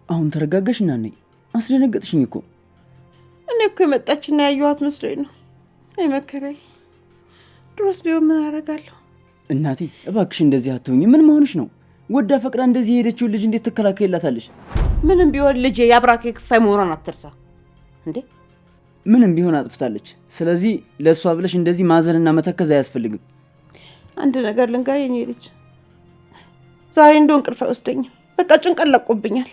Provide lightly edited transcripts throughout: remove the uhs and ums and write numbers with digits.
አሁን ተረጋጋሽና ነኝ። አስደነገጥሽኝ እኮ። እኔ እኮ የመጣችና ያየኋት መስሎኝ ነው። አይ መከራዬ። ድሮስ ቢሆን ምን አደርጋለሁ? እናቴ እባክሽ እንደዚህ አትሁኝ። ምን መሆንሽ ነው? ወዳ ፈቅራ እንደዚህ የሄደችውን ልጅ እንዴት ትከላከይላታለሽ? ምንም ቢሆን ልጄ የአብራኬ ክፋይ መሆኗን አትርሳ እንዴ። ምንም ቢሆን አጥፍታለች። ስለዚህ ለእሷ ብለሽ እንደዚህ ማዘንና መተከዝ አያስፈልግም። አንድ ነገር ልንገርሽ የኔ ልጅ፣ ዛሬ እንደው እንቅልፍ አይወስደኝም። በቃ ጭንቀት ለቆብኛል።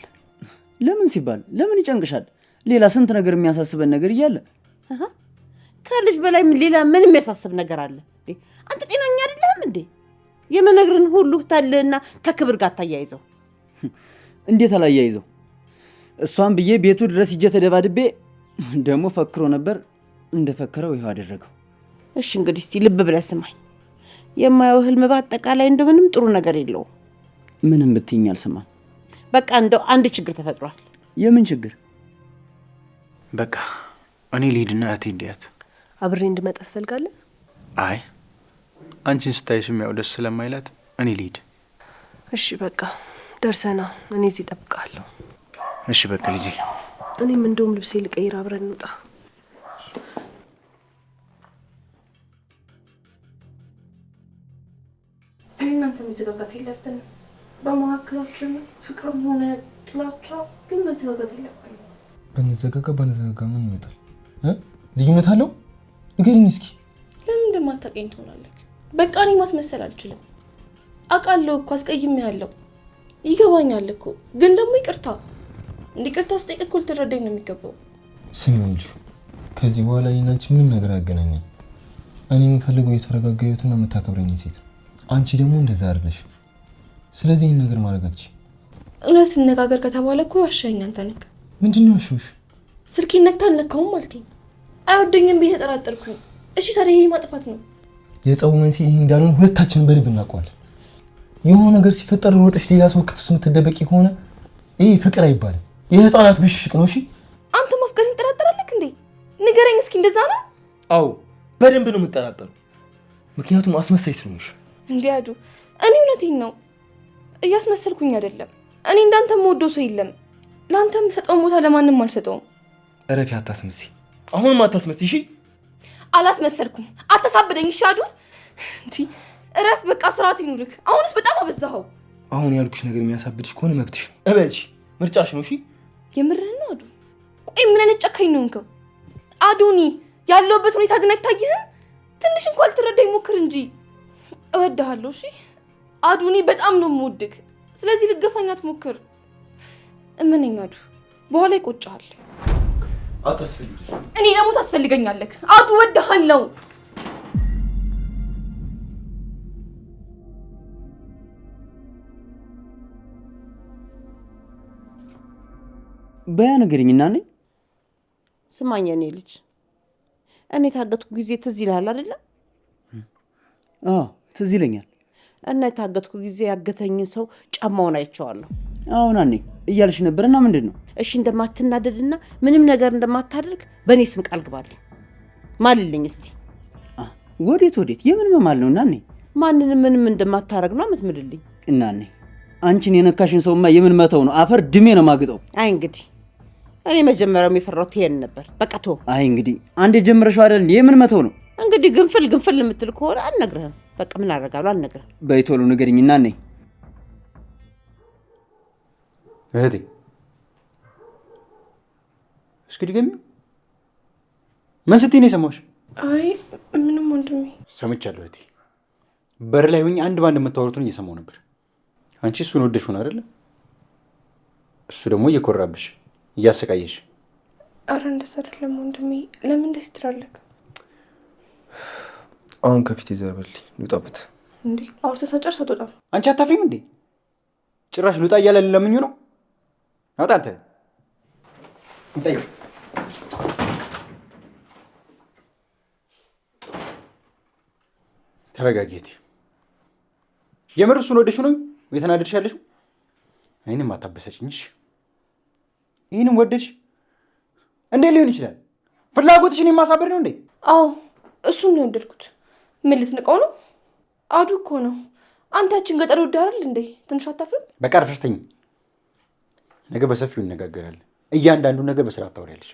ለምን ሲባል ለምን ይጨንቅሻል? ሌላ ስንት ነገር የሚያሳስበን ነገር እያለ ከልጅ በላይ ሌላ ምን የሚያሳስብ ነገር አለ? አንተ ጤናኛ አይደለም እንዴ? የምነግርህን ሁሉ ታለና ከክብር ጋር ታያይዘው። እንዴት አላያይዘው? እሷን ብዬ ቤቱ ድረስ ሂጄ ተደባድቤ ደግሞ ፈክሮ ነበር። እንደፈከረው ይኸው አደረገው። እሺ እንግዲህ እስቲ ልብ ብለህ ስማኝ። የማየው ህልም በአጠቃላይ እንደምንም ጥሩ ነገር የለውም። ምንም ብትይኝ አልሰማም። በቃ እንደው አንድ ችግር ተፈጥሯል። የምን ችግር? በቃ እኔ ልሂድና እህቴ እንዲያት አብሬ እንድመጣ ትፈልጋለህ? አይ አንቺን ስታይሽም ያው ደስ ስለማይላት እኔ ልሂድ። እሺ በቃ ደርሰና፣ እኔ እዚህ እጠብቅሃለሁ። እሺ በቃ ልጄ። እኔም እንደውም ልብሴ ልቀይር፣ አብረን እንውጣ። እናንተ መዘጋጋት የለብንም። በመካከላችን ፍቅርም ሆነ ጥላቻ ግን መዘጋጋት የለብንም። በንዘጋጋ ምን ይመጣል? ልዩነት አለው? ንገሪኝ እስኪ። ለምን እንደማታውቀኝ ትሆናለህ? በቃ እኔ ማስመሰል አልችልም። አውቃለሁ እኮ አስቀይሜሃለሁ፣ ይገባኛል እኮ። ግን ደግሞ ይቅርታ ስጠይቅ እኮ ልትረዳኝ ነው የሚገባው። ስሚ ልጁ፣ ከዚህ በኋላ እኔና አንቺ ምንም ነገር አያገናኘን። እኔ የምፈልገው የተረጋጋ ህይወትና የምታከብረኝ ሴት፣ አንቺ ደግሞ እንደዛ አይደለሽ። ስለዚህ ይህን ነገር ማድረግ አትችይም። እውነት እንነጋገር ከተባለ እኮ ዋሻኝ አንተ ነህ። ምንድን ነው ያልሽውሽ? ስልኬን ነክታ አልነካውም አልከኝ። አይወደኝም ብዬ ተጠራጠርኩኝ። እሺ ታዲያ ይሄ ማጥፋት ነው? የጸቡ መንስኤ ይሄ እንዳልሆነ ሁለታችንን በደንብ እናውቀዋለን። የሆነ ነገር ሲፈጠር ሮጠሽ ሌላ ሰው ክፍል ውስጥ የምትደበቂ ከሆነ ይሄ ፍቅር አይባልም፣ የህፃናት ብሽሽቅ ነው። እሺ አንተ ማፍቀርን ትጠራጠራለህ እንዴ? ንገረኝ እስኪ። እንደዛ ነው? አዎ በደንብ ነው የምጠራጠረው፣ ምክንያቱም አስመሳይ ስለሆንሽ። እንዴ አዱ፣ እኔ እውነቴን ነው፣ እያስመሰልኩኝ አይደለም። እኔ እንዳንተ የምወደው ሰው የለም። ለአንተ የምሰጠውን ቦታ ለማንም አልሰጠውም። እረፊ፣ አታስመስይ። አሁንም አታስመስይ። እሺ አላስመሰልኩም። አታሳብደኝ። እሺ አዱ፣ እንዴ እረፍ በቃ፣ ስርዓት ይኑርክ። አሁንስ በጣም አበዛኸው። አሁን ያልኩሽ ነገር የሚያሳብድሽ ከሆነ መብትሽ ነው፣ እበልሽ፣ ምርጫሽ ነው። እሺ የምርህን ነው አዱ? ቆይ ምን አይነት ጨካኝ ነው እንከው? አዱኒ ያለውበት ሁኔታ ግን አይታይህም? ትንሽ እንኳን ልትረዳኝ ሞክር እንጂ። እወድሃለሁ። እሺ አዱኒ፣ በጣም ነው የምወድክ። ስለዚህ ልገፋኝ አትሞክር። እመነኝ አዱ፣ በኋላ ይቆጭሃል። አታስፈልጊ። እኔ ደግሞ ታስፈልገኛለህ አዱ፣ እወድሃለሁ። በያ ነገርኝና ነኝ። ስማኝ የኔ ልጅ፣ እኔ ታገትኩ ጊዜ ትዝ ይልሃል አይደለ? አዎ ትዝ ይለኛል። እና የታገትኩ ጊዜ ያገተኝን ሰው ጫማውን አይቼዋለሁ። አሁን እኔ እያልሽ ነበርና ምንድን ነው? እሺ እንደማትናደድና ምንም ነገር እንደማታደርግ በእኔ ስም ቃል ግባልኝ። ማልልኝ እስቲ። ወዴት? የምን መማል ነው? እናኔ ማንንም ምንም እንደማታረግ ነው የምትምልልኝ። እናኔ አንቺን የነካሽን ሰውማ የምን መተው ነው? አፈር ድሜ ነው ማግጠው። አይ እንግዲህ እኔ መጀመሪያው የፈራሁት ይሄን ነበር። በቃ ተው። አይ እንግዲህ አንድ የጀመረሽው አይደል? የምን መተው ነው? እንግዲህ ግንፍል የምትል ከሆነ አልነግርህም። በቃ ምን አደርጋለሁ? አልነግርህም። በይ ቶሎ ንገሪኝና ነኝ። እህቴ እስኪ ድገሚ። ምን ስትይ ነው የሰማሁሽ? አይ ምንም ወንድሜ። ሰምቻለሁ እህቴ። በር ላይ ሆኜ አንድ ባንድ የምታወሩትን እየሰማሁ ነበር። አንቺ እሱን ወደሽ ሆነ አይደለ? እሱ ደግሞ እየኮራብሽ እያሰቃየሽ። አረ እንደዛ አይደለም ወንድሜ። ለምን እንደዚህ ትላለህ? አሁን ከፊት ይዘርበል ልውጣበት። እንዴ አውርተህ ሳጨርስ አትወጣም? አንቺ አታፍሪም እንዴ? ጭራሽ ልውጣ እያለ ለምኙ ነው። አውጣ አንተ። እንጠይ ተረጋጊ እህቴ። የምር እሱን ወደሽ ነው የተናደድሽ ያለሽው? እኔንም አታበሳጭኝ እሺ? ይህንም ወደድሽ እንዴ? ሊሆን ይችላል ፍላጎትሽን የማሳበር ነው እንዴ? አዎ እሱን ነው የወደድኩት። ምን ልትንቀው ነው? አዱ እኮ ነው። አንተ ያችን ገጠር ወዳራል እንዴ? ትንሽ አታፍርም? በቃ አርፈሽ ተኝ። ነገ በሰፊው እንነጋገራለን። እያንዳንዱ ነገር በስርዓት ታወሪያለሽ።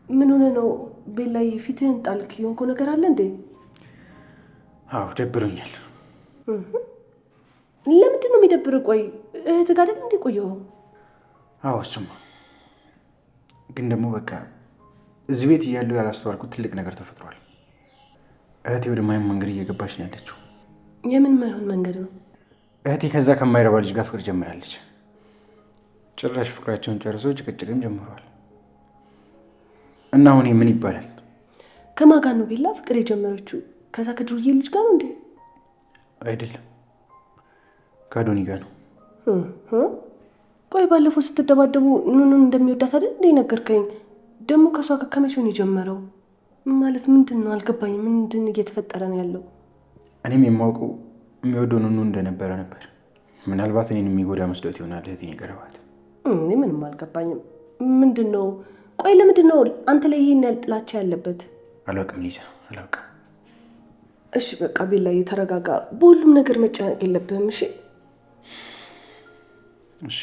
ምን ሆነ ነው ቤላይ? ፊትህን ጣልክ። የሆንኩ ነገር አለ እንዴ? አዎ ደብሮኛል። ለምንድን ነው የሚደብር? ቆይ እህት ጋር አይደል እንዴ ቆየው? አዎ እሱማ ግን ደግሞ በቃ እዚህ ቤት እያለሁ ያላስተዋልኩት ትልቅ ነገር ተፈጥሯል። እህቴ ወደ ማይሆን መንገድ እየገባች ነው ያለችው። የምን ማይሆን መንገድ ነው? እህቴ ከዛ ከማይረባ ልጅ ጋር ፍቅር ጀምራለች። ጭራሽ ፍቅራቸውን ጨርሰው ጭቅጭቅም ጀምረዋል። እና አሁን ምን ይባላል? ከማን ጋር ነው ቤላ ፍቅር የጀመረችው? ከዛ ከድሩዬ ልጅ ጋር ነው እንዴ? አይደለም ከአዶኒ ጋር ነው። ቆይ ባለፈው ስትደባደቡ ኑኑን እንደሚወዳት አይደል እንዴ ነገርከኝ? ደግሞ ከሷ ጋር ከመቼ ነው የጀመረው? ማለት ምንድን ነው አልገባኝም። ምንድን እየተፈጠረ ነው ያለው? እኔም የማውቀው የሚወደው ኑኑ እንደነበረ ነበር። ምናልባት እኔን የሚጎዳ መስሎት ይሆናል እህቴን የቀረባት። እኔ ምንም አልገባኝም። ምንድን ነው? ቆይ ለምንድን ነው አንተ ላይ ይሄን ያህል ጥላቻ ያለበት? አላውቅም ሊዛ አላውቅም። እሺ በቃ ቤላዬ ተረጋጋ። በሁሉም ነገር መጨነቅ የለብህም እሺ? እሺ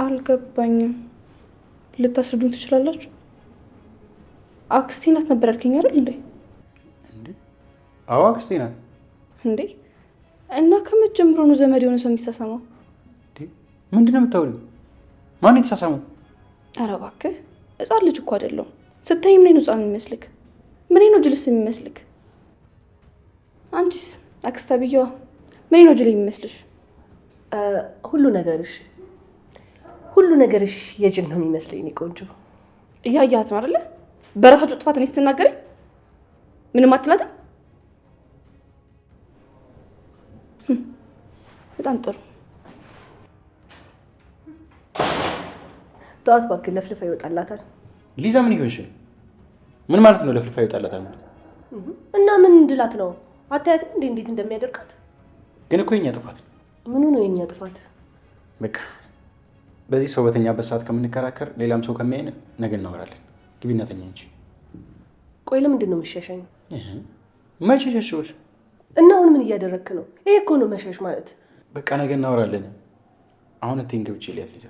አልገባኝም። ልታስረዱኝ ትችላላችሁ? አክስቴ ናት ነበር ያልከኝ አይደል እንዴ? አዎ አክስቴ ናት እንዴ። እና ከመጀመሩ ነው ዘመድ የሆነ ሰው የሚሳሳመው? ምንድን ነው የምታወሪው? ማን የተሳሳመው? ኧረ እባክህ ህፃን ልጅ እኮ አይደለሁም። ስታይ ምን ነው ህፃን የሚመስልክ? ምን ነው ጅልስ የሚመስልክ? አንቺስ አክስታ ብየዋ ምን ነው ጅል የሚመስልሽ? ሁሉ ነገርሽ የጅል ነው የሚመስለኝ። እኔ ቆንጆ እያያት ነው አይደለ? በራሳችሁ ጥፋት እኔ ስትናገሪ ምንም አትላትም? በጣም ጥሩ። ጠዋት እባክህ ለፍልፋ ይወጣላታል። ሊዛ ምን ይሆንሽ? ምን ማለት ነው ለፍልፋ ይወጣላታል ማለት? እና ምን እንድላት ነው? አታያትም እንዴ እንዴት እንደሚያደርጋት? ግን እኮ የኛ ጥፋት ነው። ምኑ ነው የኛ ጥፋት? በቃ በዚህ ሰው በተኛበት ሰዓት ከምንከራከር ሌላም ሰው ከሚያይን ነገ እናወራለን። ግቢና ተኛ እንጂ። ቆይ ለምንድን ነው የምትሸሸኝ? መቼ ሸሽሽ? እና አሁን ምን እያደረግክ ነው? ይሄ እኮ ነው መሸሽ ማለት። በቃ ነገ እናወራለን። አሁን እቴን ገብቼ ሊያት ሊዛ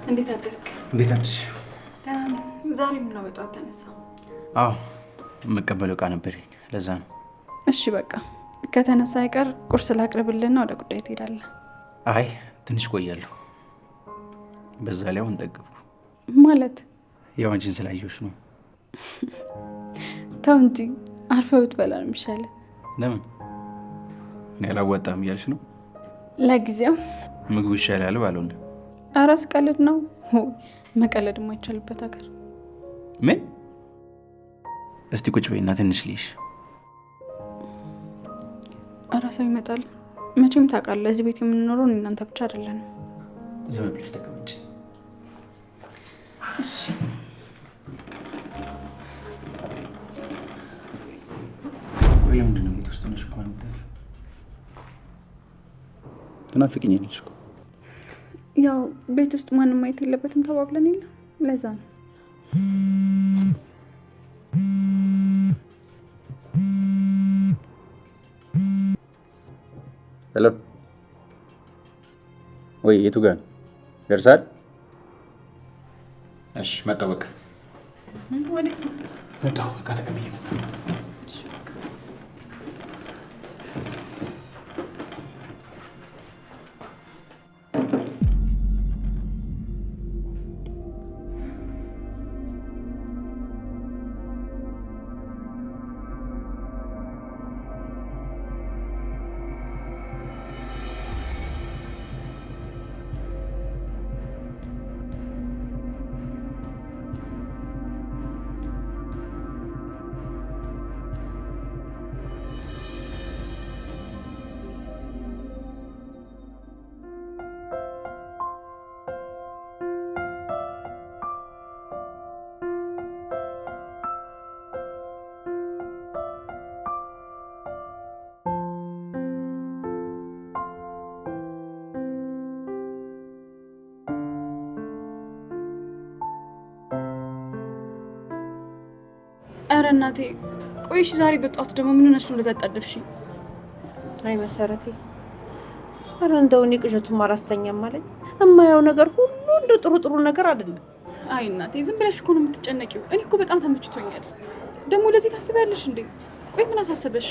እንዴት አደርክ? እንዴት አደርሽ? ዛሬ ምን ነው በጠዋት ተነሳ? አዎ የምቀበለው ዕቃ ነበረኝ ለዛ ነው። እሺ በቃ ከተነሳ አይቀር ቁርስ ላቅርብልህና ወደ ጉዳይ ትሄዳለህ። አይ ትንሽ ቆያለሁ። በዛ ላይ አሁን ጠገብኩ። ማለት ያው አንቺን ስላየሁሽ ነው። ተው እንጂ አርፈህ ብትበላ ነው የሚሻለው። ለምን? እኔ አላዋጣም እያልሽ ነው? ለጊዜው ምግቡ ይሻላል ባልሆነ። አራስ ቀልድ ነው። መቀለድ የማይቻልበት ሀገር። ምን? እስቲ ቁጭ በይና ትንሽ ልይሽ። አራሳው ይመጣል። መቼም ታውቃለህ፣ እዚህ ቤት የምንኖረው እናንተ ብቻ አይደለንም። ዝም ብለሽ ተቀመጭ። እሺ። ቆይ ለምንድን ነው ቤት ውስጥ ነሽ? እንኳን ትናፍቂኛለሽ እኮ። ያው ቤት ውስጥ ማንም ማየት የለበትም ተባብለን የለ፣ ለዛ ነው። ሄሎ፣ ወይ የቱ ጋር ነው? ደርሳል? እሺ፣ መጣሁ። በቃ ወዴት ነው? መጣሁ። በቃ ተቀብዬ መጣሁ። ኧረ እናቴ ቆይሽ፣ ዛሬ በጧት ደግሞ ምን ሆነሽ ነው እንደዛ አጣደፍሽ? አይ መሰረቴ፣ ኧረ እንደው እኔ ቅዠቱም አላስተኛም አለኝ። እማየው ነገር ሁሉ እንደ ጥሩ ነገር አይደለም። አይ እናቴ ዝም ብለሽ እኮ ነው የምትጨነቂው። እኔ እኮ በጣም ተመችቶኛል። ደግሞ ለዚህ ታስቢያለሽ እንዴ? ቆይ ምን አሳሰበሽ?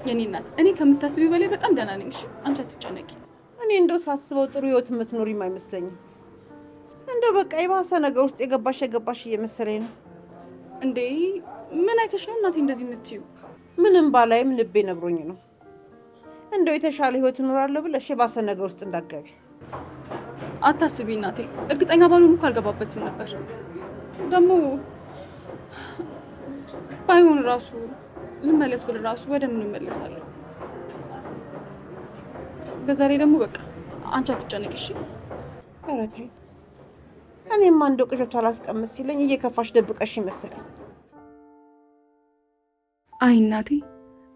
የኔ እናት፣ እኔ ከምታስቢው በላይ በጣም ደህና ነኝ። እሺ አንቺ አትጨነቂ። እኔ እንደው ሳስበው ጥሩ ህይወት የምትኖሪም አይመስለኝም። እንደው በቃ የባሰ ነገር ውስጥ የገባሽ እየመሰለኝ ነው። እንዴ ምን አይተሽ ነው እናቴ እንደዚህ የምትዩ? ምንም ባላይም ልቤ ነግሮኝ ነው። እንደው የተሻለ ህይወት እኖራለሁ ብለሽ የባሰ ነገር ውስጥ እንዳትገቢ። አታስቢ እናቴ፣ እርግጠኛ ባልሆን እኮ አልገባበትም ነበር። ደግሞ ባይሆን ራሱ ልመለስ ብል ራሱ ወደ ምን እመለሳለሁ? በዛ ላይ ደግሞ በቃ አንቺ አትጨነቂ እሺ? ኧረ ተይ፣ እኔማ እንደው ቅዠቱ አላስቀምስ ሲለኝ እየከፋሽ ደብቀሽ ይመስለኝ። አይ እናቴ፣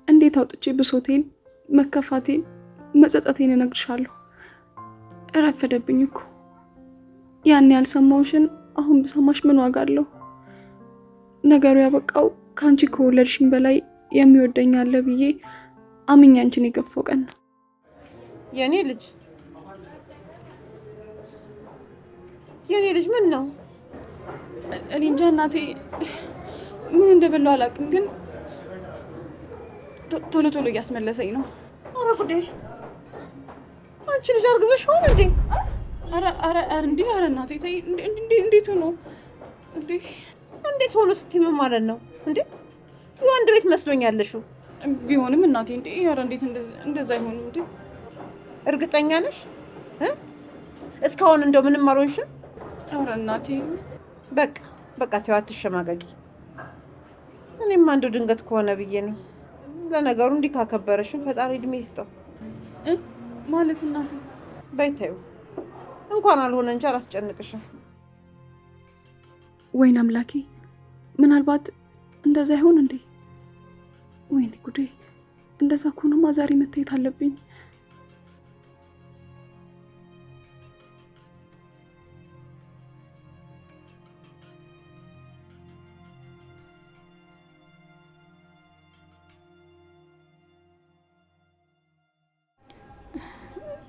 እንዴት አውጥቼ ብሶቴን፣ መከፋቴን፣ መጸጸቴን እነግርሻለሁ? እረፈደብኝ እኮ። ያን ያልሰማውሽን አሁን ብሰማሽ ምን ዋጋ አለው? ነገሩ ያበቃው ከአንቺ ከወለድሽኝ በላይ የሚወደኝ አለ ብዬ አምኜ አንቺን የገፋው ቀን ነው። የኔ ልጅ ምን ነው? እኔ እንጃ እናቴ፣ ምን እንደበላው አላውቅም፣ ግን ቶሎ እያስመለሰኝ ነው። ኧረ ጉዴ! አንቺ ልጅ አርግዘሽ ሆነ እንዴ? ኧረ እናቴ ተይ! እንዴት ሆኖ እንዴ? እንዴት ሆኖ ስትይ ምን ማለት ነው እንዴ? የወንድ ቤት መስሎኝ ያለሽው። ቢሆንም እናቴ እንዴ! ኧረ እንዴት እንደዛ አይሆንም እንዴ? እርግጠኛ ነሽ? እስካሁን እንደው ምንም አልሆንሽም? ኧረ እናቴ በቃ ተይው፣ አትሸማቀቂ። እኔማ እንደው ድንገት ከሆነ ብዬ ነው። ለነገሩ እንዲህ ካከበረሽን ፈጣሪ እድሜ ይስጠው ማለት እናቴ። በይ ተይው፣ እንኳን አልሆነ እንጂ አላስጨንቅሽም። ወይን አምላኬ፣ ምናልባት እንደዛ ይሆን እንዴ? ወይኔ ጉዴ! እንደዛ ከሆነማ ዛሬ መታየት አለብኝ።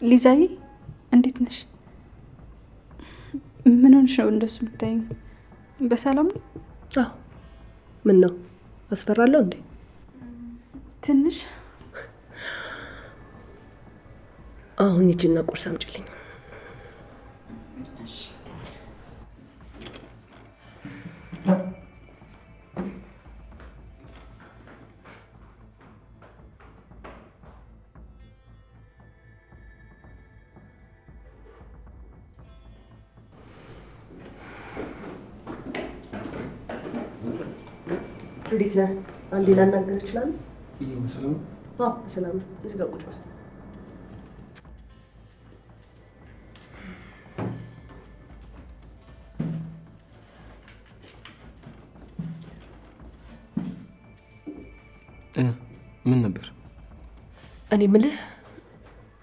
ሊዛዬ እንዴት ነሽ? ምን ሆነሽ ነው እንደሱ የምታይኝ? በሰላም ነው? አዎ። ምን ነው አስፈራለሁ እንዴ? ትንሽ። አሁን ሂጂና ቁርስ አምጪልኝ። እሺ። እንዴት ነህ? አንዴ ላናገር እችላለሁ? ሰላም? አዎ ሰላም። እዚህ ጋር ቁጭ በል። ምን ነበር? እኔ ምልህ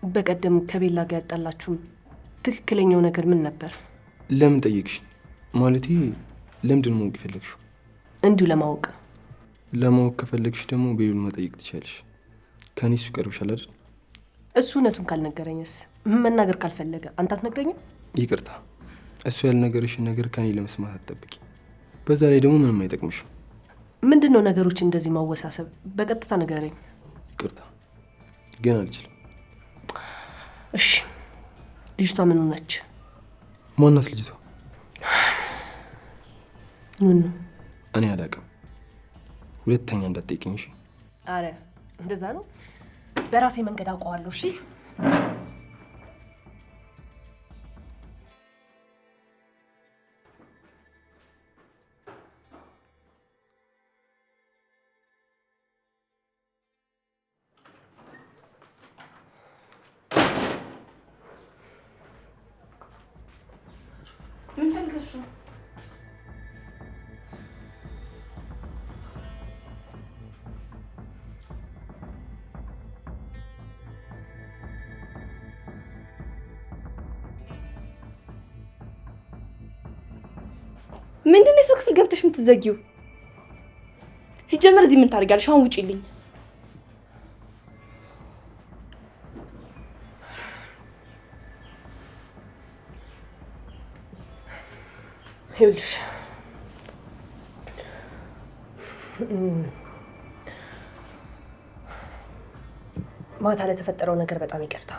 በቀደም ከቤላ ጋር ያጣላችሁም ትክክለኛው ነገር ምን ነበር? ለምን ጠየቅሽ? ማለቴ ለምንድን ነው ማወቅ የፈለግሽው? እንዲሁ ለማወቅ። ለማወቅ ከፈለግሽ ደግሞ ቤሉን መጠየቅ ትችያለሽ። ከኔ እሱ ይቀርብሻል አይደል? እሱ እውነቱን ካልነገረኝስ? መናገር ካልፈለገ አንተ አትነግረኝም? ይቅርታ፣ እሱ ያልነገረሽን ነገር ከኔ ለመስማት አትጠብቂ። በዛ ላይ ደግሞ ምንም አይጠቅምሽም። ምንድን ነው ነገሮች እንደዚህ ማወሳሰብ? በቀጥታ ንገረኝ። ይቅርታ ግን አልችልም። እሺ፣ ልጅቷ ምን ሆነች? ማናት ልጅቷ? ምን? እኔ አላውቅም። ሁለተኛ እንዳትጠይቂኝ እሺ? አረ እንደዛ ነው። በራሴ መንገድ አውቀዋለሁ። እሺ ምን ፈልገሽ ነው? ምንድነው የሰው ክፍል ገብተሽ የምትዘጊው? ሲጀመር እዚህ ምን ታደርጊያለሽ? አሁን ውጪልኝ። ይኸውልሽ ማታ ለተፈጠረው ነገር በጣም ይቅርታ።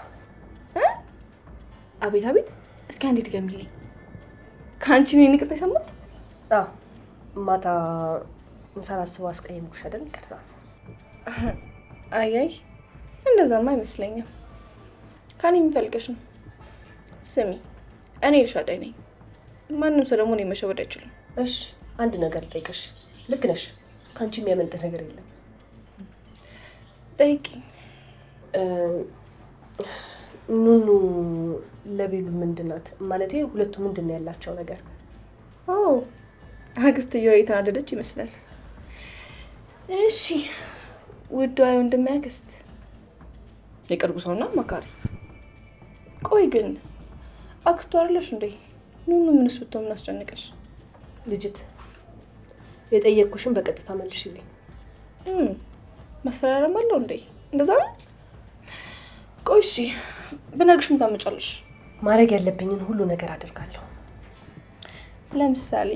አቤት አቤት! እስኪ አንዴ ድገሚልኝ። ከአንቺ ነው ይቅርታ የሰማሁት? አዎ ማታ ሳላስበው አስቀየምኩሽ አይደል? ይቅርታ። አይ እንደዛማ አይመስለኝም። ከኔ የምፈልገሽ ነው። ስሚ፣ እኔ ልሻዳይ ነኝ። ማንም ሰው ደግሞ እኔን መሸወድ አይችልም። እሺ አንድ ነገር ልጠይቅሽ። ልክ ነሽ፣ ከአንቺ የሚያመልጥ ነገር የለም። ጠይቂ። ኑኑ ለቤሉ ምንድን ናት? ማለቴ ሁለቱ ምንድን ነው ያላቸው ነገር? አክስትየዋ የተናደደች ይመስላል። እሺ ውዷ ወንድሜ አክስት፣ የቅርቡ ሰውና አማካሪ። ቆይ ግን አክስቱ አይደለሽ እንዴ? ኑኑ ምንስ ብትሆን ምን አስጨነቀሽ? ልጅት፣ የጠየቅኩሽን በቀጥታ መልሽልኝ። ማስፈራሪያም አለው እንዴ? እንደዛ ነው? ቆይ እሺ ብነግርሽ ምን ታመጫለሽ? ማድረግ ያለብኝን ሁሉ ነገር አደርጋለሁ። ለምሳሌ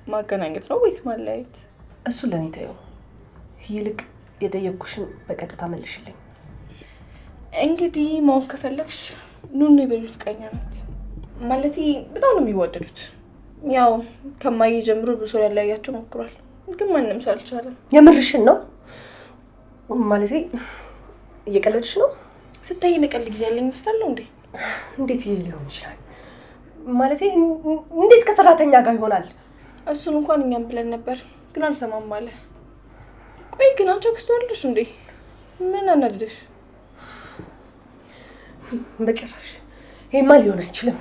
ማገናኘት ነው ወይስ ማለያየት? እሱ ለኔ ተይው። ይልቅ የጠየቅኩሽን በቀጥታ መልሽልኝ። እንግዲህ ማወቅ ከፈለግሽ ኑኑ የቤሉ ፍቅረኛ ናት። ማለቴ በጣም ነው የሚዋደዱት። ያው ከማዬ ጀምሮ ብዙ ሰው ያለያያቸው ሞክሯል፣ ግን ማንም ሰው አልቻለም። የምርሽን ነው? ማለቴ እየቀለድሽ ነው? ስታይ ነቀል ጊዜ ያለኝ ይመስላል እንዴ? እንዴት ይሄ ሊሆን ይችላል? ማለቴ እንዴት ከሰራተኛ ጋር ይሆናል? እሱን እንኳን እኛም ብለን ነበር፣ ግን አልሰማም አለ። ቆይ ግን አንቺ አክስቱ አይደለሽ እንዴ? ምን አናደደሽ? በጭራሽ ይሄማ ሊሆን አይችልም።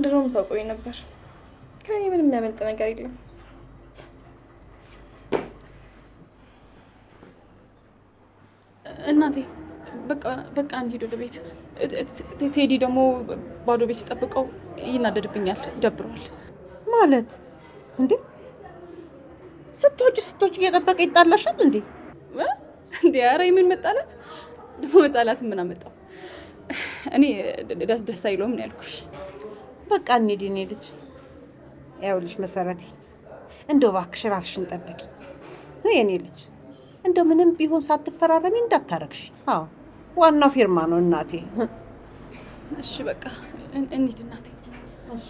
ድሮም ታውቆኝ ነበር። ከኔ ምንም የሚያመልጥ ነገር የለም። እናቴ በቃ እንሂድ ወደ ቤት። ቴዲ ደግሞ ባዶ ቤት ሲጠብቀው ይናደድብኛል፣ ይደብረዋል። ማለት እንዴ? ስትወጪ እየጠበቀ ይጣላሻል እንዴ? እንዴ ኧረ የምን መጣላት ደግሞ? መጣላት ምን አመጣው? እኔ ደስ አይለውም ነው ያልኩሽ። በቃ እንሂድ የኔ ልጅ። ያውልሽ መሰረቴ፣ እንደው እባክሽ ራስሽን ጠብቂ የኔ ልጅ። እንደው ምንም ቢሆን ሳትፈራረሚ እንዳታረግሽ። አዎ ዋናው ፊርማ ነው እናቴ። እሺ በቃ እንሂድ እናቴ። እሺ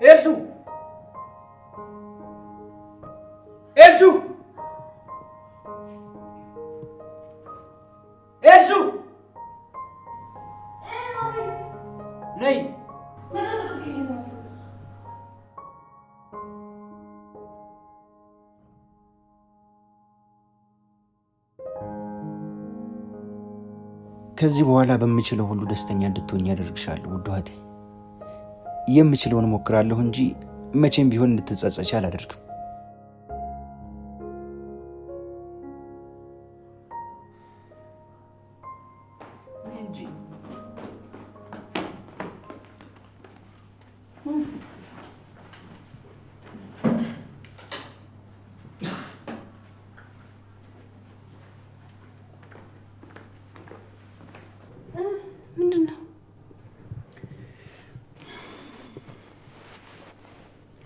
ኤልሹ ኤልሹ ኤልሹ ነይ። ከዚህ በኋላ በምችለው ሁሉ ደስተኛ እንድትሆኝ ያደርግሻለሁ ውድ እህቴ። የምችለውን እሞክራለሁ እንጂ መቼም ቢሆን እንድትጸጸች አላደርግም።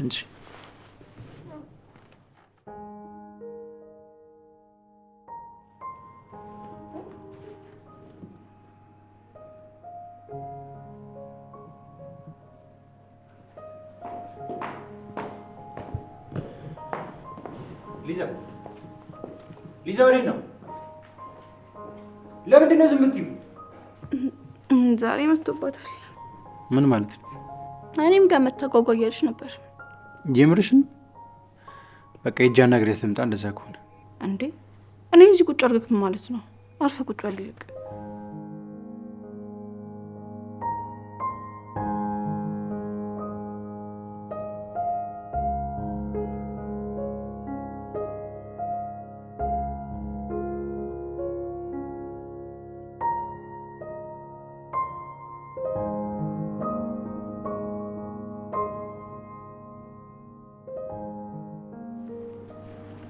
እንጂ ሊዛ ወዴት ነው? ለምንድን ነው ዝም የምትይው? ዛሬ መጥቶባታል። ምን ማለት ነው? እኔም ጋር መታጓጓያለች ነበር። የምርሽን? በቃ የእጃና እግሬ ትምጣ። እንደዛ ከሆነ እንዴ እኔ እዚህ ቁጭ አድርገህ ማለት ነው? አርፈህ ቁጭ በል ይልቅ።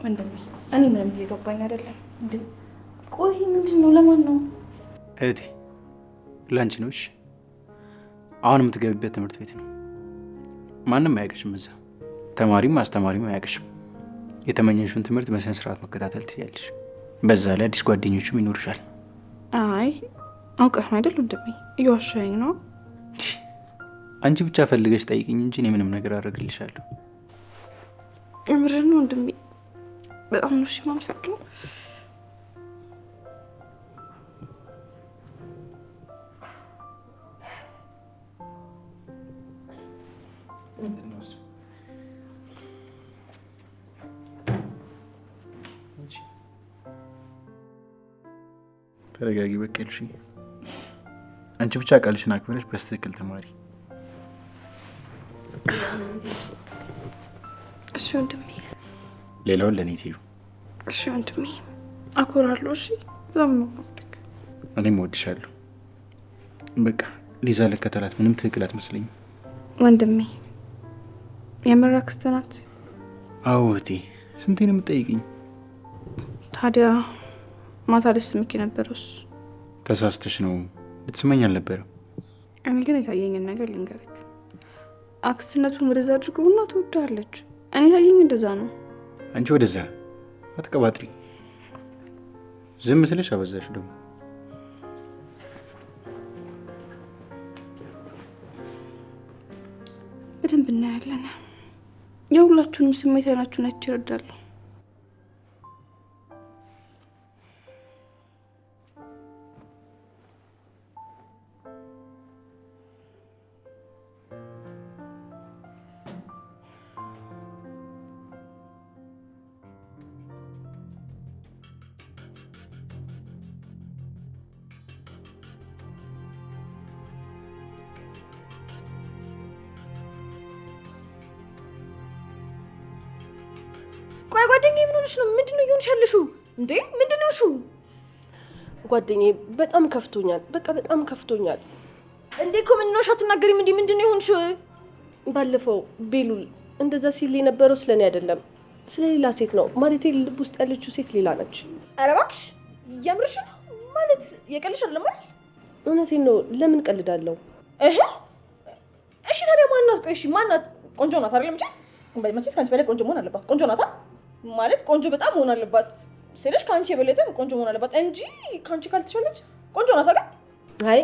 ወንድሜ እኔ ምንም እየገባኝ አይደለም። እንዴ ቆይ ምንድን ነው? ለማን ነው? እህቴ ላንቺ ነው። እሺ አሁን የምትገቢበት ትምህርት ቤት ነው። ማንም አያውቅሽም። እዛ ተማሪም አስተማሪም አያውቅሽም። የተመኘሽውን ትምህርት በስነ ስርዓት መከታተል ትችያለሽ። በዛ ላይ አዲስ ጓደኞችም ይኖርሻል። አይ አውቀህ ነው አይደል ወንድሜ? እየዋሻኸኝ ነው። አንቺ ብቻ ፈልገሽ ጠይቅኝ እንጂ እኔ ምንም ነገር አደርግልሻለሁ። እምርህን ነው ወንድሜ? በጣም ነው የማመሰግነው። ተረጋጊ በቃ ልሽ። አንቺ ብቻ ቃልሽን አክብረሽ በስትክክል ተማሪ። እሺ ወንድሜ። ሌላውን ለኔ ትዩ። እሺ ወንድሜ አኮራለሁ። እሺ በጣም ነው የምወድህ። እኔም እወድሻለሁ። በቃ ሊዛ ልከተላት። ምንም ትክክል አትመስለኝም ወንድሜ። የምር አክስት ናት? አዎ እህቴ። ስንቴ ነው የምትጠይቅኝ? ታዲያ ማታ ልትስምክ የነበረውስ? ተሳስተሽ ነው። ልትስመኝ አልነበረም። እኔ ግን የታየኝን ነገር ልንገርህ። አክስትነቱን ወደዛ አድርገውና ትወዳለች። እኔ ታየኝ እንደዛ ነው። አንቺ ወደዛ አትቀባጥሪ። ዝም ስልሽ አበዛሽ ደግሞ። በደንብ እናያለን። የሁላችሁንም ስሜት አይናችሁን አይቼ እረዳለሁ። ቆይ ጓደኛዬ ምን ሆነሽ ነው? ምንድነው እየሆንሽ ያለሽው እንዴ? ምንድነው እሱ? ጓደኛዬ በጣም ከፍቶኛል። በቃ በጣም ከፍቶኛል። እንዴ እኮ ምን ነው አትናገሪም እንዴ? ምንድነው የሆንሽው? ባለፈው ቤሉል እንደዛ ሲል የነበረው ስለኔ አይደለም ስለሌላ ሴት ነው። ማለቴ ልብ ውስጥ ያለችው ሴት ሌላ ነች። ኧረ እባክሽ የምርሽ ነው? ማለት የቀልሽ አይደለም አይደል? እውነቴን ነው። ለምን ቀልዳለሁ? እሺ ታዲያ ማናት? ቆይ እሺ ማናት? ቆንጆ ናት አይደል? መቼስ ካንቺ በላይ ቆንጆ መሆን አለባት። ቆንጆ ናታ ማለት ቆንጆ በጣም መሆን አለባት ስለሽ ካንቺ የበለጠም ቆንጆ መሆን አለባት እንጂ ካንቺ ካልተሻለች ቆንጆ ናታ ግን አይ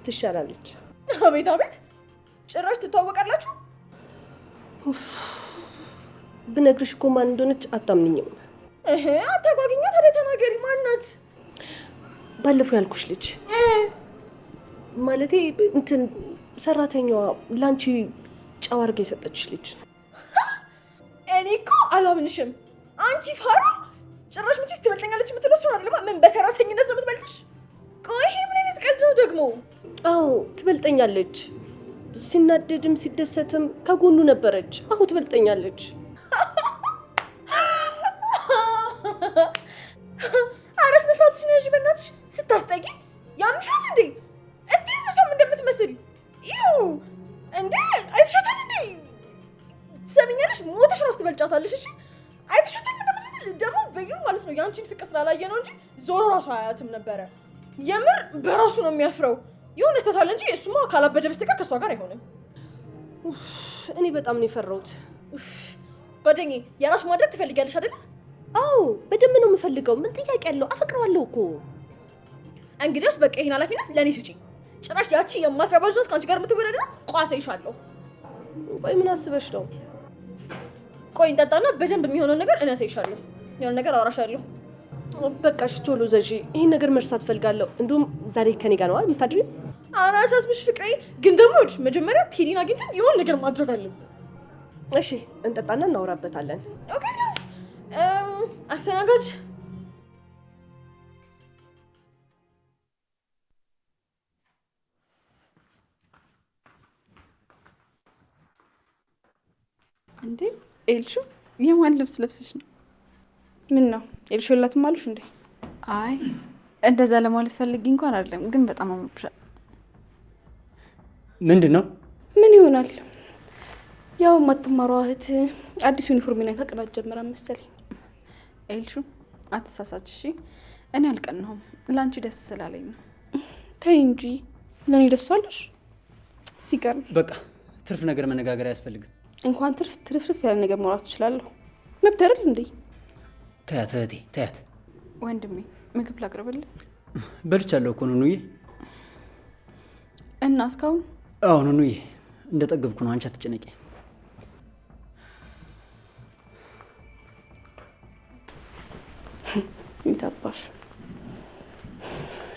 ትሻላለች። አቤት አቤት! ጭራሽ ትተዋወቃላችሁ? ብነግርሽ እኮ ማን እንደሆነች አታምንኝም። አታጓግኛ። ታዲያ ተናገሪ። ማናት? ባለፈው ያልኩሽ ልጅ ማለቴ እንትን ሰራተኛዋ ላንቺ ጨው አድርጋ የሰጠችሽ ልጅ። እኔ እኮ አላምንሽም። አንቺ ፋራ! ጭራሽ ምንጭ ትበልጠኛለች የምትለው እሷ አይደለም። ምን በሰራተኝነት ነው የምትበልጥሽ? ቆይ ይሄ ምን አይነት ቀልድ ነው ደግሞ? አዎ ትበልጠኛለች። ሲናደድም ሲደሰትም ከጎኑ ነበረች። አዎ ትበልጠኛለች። አረስ መስራትሽ ነው ያዥ። በእናትሽ ስታስጠጊ ያምሻል እንዴ? እስቲ እሷም እንደምትመስል ይው እንዴ አይተሻታል እንዴ? ትሰሚኛለሽ? ሞተሽ ራሱ ትበልጫታለሽ። እሺ አይተሻታል እንደምትመስል ደግሞ በይው ማለት ነው። ያንቺን ፍቅር ስላላየ ነው እንጂ ዞሮ ራሱ አያትም ነበረ። የምር በራሱ ነው የሚያፍረው። የሆነ ስተታል እንጂ እሱማ ካላበደ በስተቀር ከሷ ጋር አይሆንም። እኔ በጣም ነው የፈራሁት። ጓደኛዬ የራሱ ማድረግ ትፈልጊያለሽ አይደል? አዎ በደንብ ነው የምፈልገው። ምን ጥያቄ ያለው? አፈቅረዋለሁ እኮ። እንግዲያውስ በቃ ይሄን ኃላፊነት ለኔ ስጪኝ። ጭራሽ ያቺ የማትረባዥነት ከአንቺ ጋር የምትወደድ ቋሰይሻለሁ። ቆይ ምን አስበሽ ነው? ቆይ እንጠጣና በደንብ የሚሆነውን ነገር እነሳይሻለሁ። የሆነ ነገር አወራሻለሁ። በቃሽ ቶሎ ዘዢ። ይሄን ነገር መርሳት ፈልጋለሁ። እንዲሁም ዛሬ ከኔ ጋር ነው አይደል የምታድሪው? አናሳስብሽ ፍቅሬ። ግን ደግሞ መጀመሪያ ቴዲን አግኝተን የሆነ ነገር ማድረግ አለብን። እሺ እንጠጣና እናወራበታለን። ኦኬ አስተናጋጅ እንዴ ኤልሹ የማን ልብስ ለብሰሽ ነው? ምን ነው ኤልሹ የላትም አሉሽ እንዴ? አይ እንደዛ ለማለት ፈልጊ እንኳን አይደለም፣ ግን በጣም አምሮብሻል። ምንድን ነው? ምን ይሆናል ያው ማትማሯ እህት አዲስ ዩኒፎርም ላይ ተቀዳጅ ጀመረ መሰለኝ። ኤልሹ አትሳሳች እሺ። እኔ አልቀናሁም፣ ላንቺ ደስ ስላለኝ ነው። ተይ እንጂ ለኔ ደስ አለሽ። ሲቀር በቃ ትርፍ ነገር መነጋገር አያስፈልግም። እንኳን ትርፍርፍ ያለ ነገር ማውራት ትችላለሁ። መብት አይደል እንዴ? ታያት እህቴ ታያት። ወንድሜ ምግብ ላቅርብልህ? በልቻለሁ እኮ ኑኑዬ። እና እስካሁን? አዎ ኑኑዬ እንደጠገብኩ ነው። አንቺ አትጨነቂ። ይታባሽ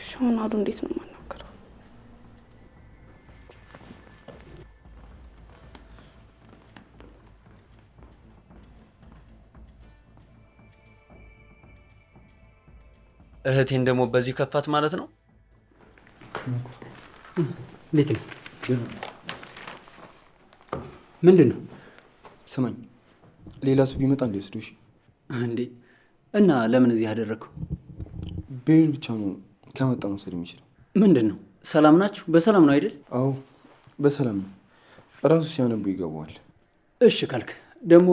ሾናዱ እንዴት ነው የማናገረው? እህቴን ደግሞ በዚህ ከፋት ማለት ነው። እንዴት ነው? ምንድን ነው? ስማኝ፣ ሌላ ሰው ቢመጣ እንዲወስዱሽ እንዴ? እና ለምን እዚህ አደረግከው? ቤል ብቻ ነው ከመጣ መውሰድ የሚችለው። ምንድን ነው? ሰላም ናችሁ? በሰላም ነው አይደል? አዎ በሰላም ነው። እራሱ ሲያነቡ ይገባዋል። እሺ ካልክ ደግሞ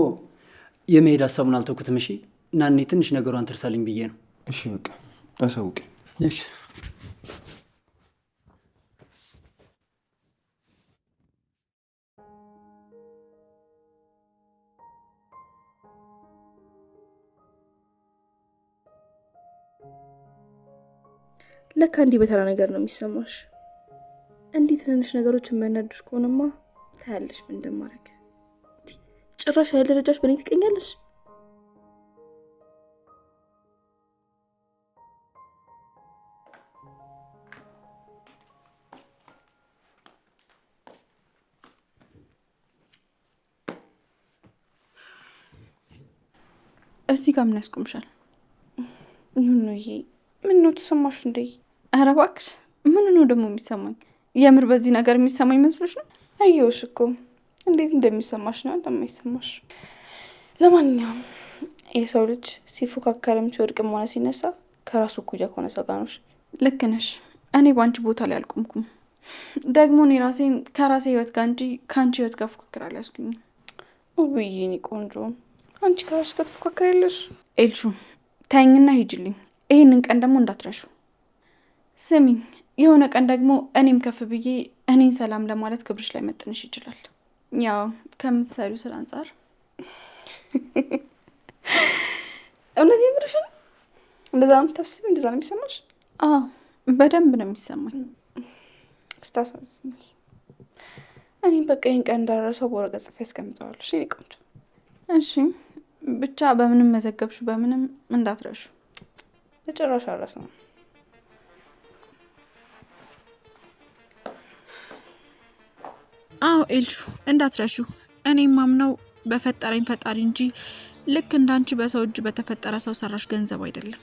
የመሄድ ሀሳቡን አልተውኩትም። እሺ እና እኔ ትንሽ ነገሯን ትርሳልኝ ብዬ ነው። እሺ በቃ አሳውቅ። እሺ ለካ እንዲህ በተራ ነገር ነው የሚሰማሽ። እንዲህ ትንንሽ ነገሮች የሚያናድሽ ከሆነማ ታያለሽ ምን እንደማደርግ። ጭራሽ ያለ ደረጃሽ በእኔ ትቀኛለሽ። እዚህ ጋር ምን ያስቆምሻል? ይሁን ነው ይሄ። ምን ነው ተሰማሽ እንዴ? ኧረ እባክሽ ምን ነው ደግሞ የሚሰማኝ? የምር በዚህ ነገር የሚሰማኝ መስሎሽ ነው? አየሁሽ እኮ እንዴት እንደሚሰማሽ ነው እንደማይሰማሽ። ለማንኛውም የሰው ልጅ ሲፎካከርም ሲወድቅም ሆነ ሲነሳ ከራሱ እኩያ ከሆነ ሰው ጋር ነው። ልክ ነሽ። እኔ በአንቺ ቦታ ላይ አልቆምኩም። ደግሞ እኔ ራሴን ከራሴ ህይወት ጋር እንጂ ከአንቺ ህይወት ጋር ፉክክር አልያዝኩኝም። ውይ የኔ ቆንጆ፣ አንቺ ከራስሽ ጋር ትፎካከሪያለሽ። ኤልሹ ተይኝና ሂጂልኝ። ይህንን ቀን ደግሞ እንዳትረሹ። ስሚኝ፣ የሆነ ቀን ደግሞ እኔም ከፍ ብዬ እኔን ሰላም ለማለት ክብርሽ ላይ መጥንሽ ይችላል። ያው ከምትሰሪው ስለ አንጻር። እውነት የምርሽን? እንደዛ ነው የምታስቢው? እንደዛ ነው የሚሰማሽ? አዎ በደንብ ነው የሚሰማኝ። ስታሳዝኝ። እኔም በቃ ይሄን ቀን እንዳረሰው በወረቀት ጽፌ አስቀምጠዋለሁ። እሺ ቆንጆ። እሺ ብቻ በምንም መዘገብሹ በምንም እንዳትረሹ። በጭራሽ አልረሳም። አዎ ኤልሹ እንዳትረሹ። እኔም ማምነው በፈጠረኝ ፈጣሪ እንጂ ልክ እንዳንቺ በሰው እጅ በተፈጠረ ሰው ሰራሽ ገንዘብ አይደለም።